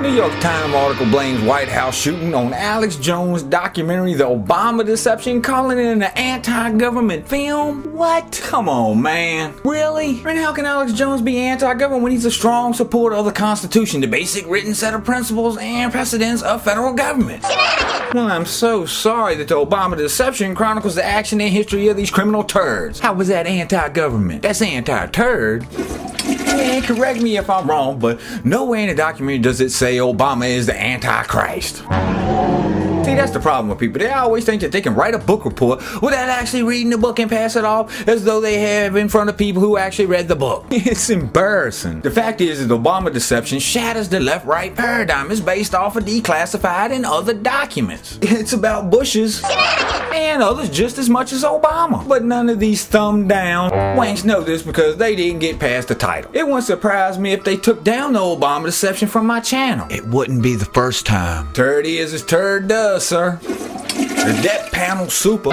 New York Times article blames White House shooting on Alex Jones' documentary The Obama Deception, calling it an anti-government film? What? Come on, man. Really? And how can Alex Jones be anti-government when he's a strong supporter of the Constitution, the basic written set of principles and precedents of federal government? Well, I'm so sorry that The Obama Deception chronicles the action and history of these criminal turds. How was that anti-government? That's anti-turd. Yeah, correct me if I'm wrong, but nowhere in the documentary does it say Obama is the Antichrist. See, that's the problem with people. They always think that they can write a book report without actually reading the book and pass it off as though they have in front of people who actually read the book. It's embarrassing. The fact is that the Obama Deception shatters the left-right paradigm. It's based off of declassified and other documents. It's about Bush's and others just as much as Obama. But none of these thumb down wanks know this because they didn't get past the title. It wouldn't surprise me if they took down the Obama Deception from my channel. It wouldn't be the first time. Turd is as turd does, sir. The Debt Panel Super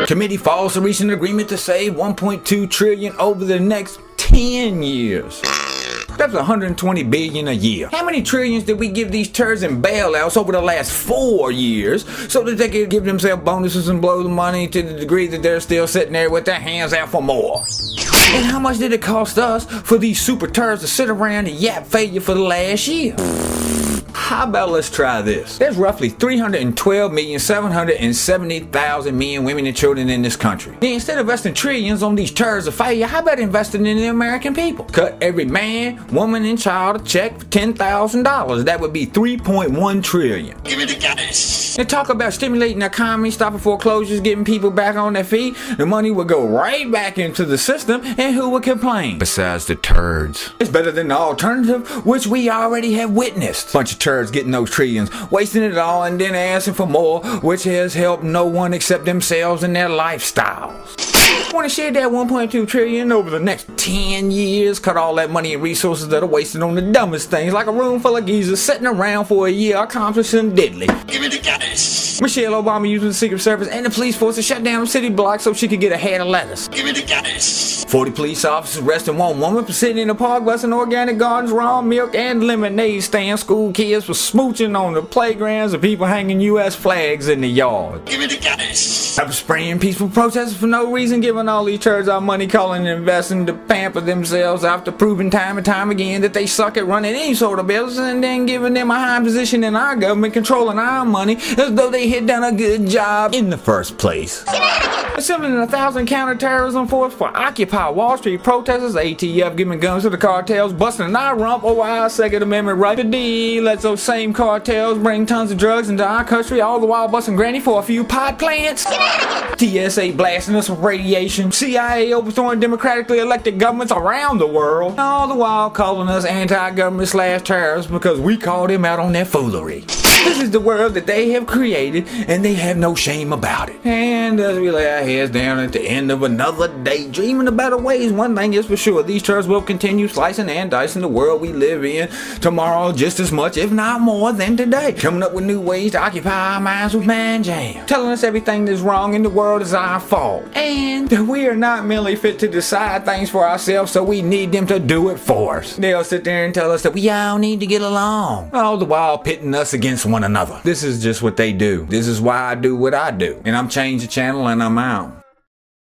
Committee falls to reach an agreement to save $1.2 trillion over the next 10 years. That's $120 billion a year. How many trillions did we give these turds in bailouts over the last 4 years so that they could give themselves bonuses and blow the money to the degree that they're still sitting there with their hands out for more? And how much did it cost us for these super turds to sit around and yap failure for the last year? How about let's try this? There's roughly 312,770,000 men, women, and children in this country. Then instead of investing trillions on these turds of failure, how about investing in the American people? Cut every man, woman, and child a check for $10,000. That would be $3.1 trillion. Give me the cash. And talk about stimulating the economy, stopping foreclosures, getting people back on their feet. The money would go right back into the system, and who would complain? Besides the turds. It's better than the alternative, which we already have witnessed. Bunch of turds getting those trillions, wasting it all, and then asking for more, which has helped no one except themselves and their lifestyles. Want to share that $1.2 trillion over the next 10 years? Cut all that money and resources that are wasted on the dumbest things, like a room full of geezers sitting around for a year accomplishing diddly. Give me the cash. Michelle Obama using the Secret Service and the police force to shut down city blocks so she could get a head of lettuce. Give me the cash. 40 police officers arresting one woman for sitting in the park busting organic gardens, raw milk, and lemonade stands. School kids for smooching on the playgrounds, and people hanging U.S. flags in the yard. Give me the cash. Pepper spraying peaceful protesters for no reason, giving all these turds our money, calling and investing to pamper themselves after proving time and time again that they suck at running any sort of business, and then giving them a high position in our government, controlling our money as though they had done a good job in the first place. Assembling 1,000 counter-terrorism force for Occupy Wall Street protesters, ATF giving guns to the cartels, busting our rump over our Second Amendment right to D. Let's those same cartels bring tons of drugs into our country, all the while busting granny for a few pot plants. TSA blasting us with radiation, CIA overthrowing democratically elected governments around the world, all the while calling us anti-government / terrorists because we called them out on their foolery. This is the world that they have created, and they have no shame about it. And as we lay our heads down at the end of another day, dreaming of better ways, one thing is for sure, these turds will continue slicing and dicing the world we live in tomorrow just as much, if not more, than today. Coming up with new ways to occupy our minds with man jam. Telling us everything that's wrong in the world is our fault. And that we are not merely fit to decide things for ourselves, so we need them to do it for us. They'll sit there and tell us that we all need to get along, all the while pitting us against one another. This is just what they do. This is why I do what I do. And I'm ChangeDaChannel, and I'm out.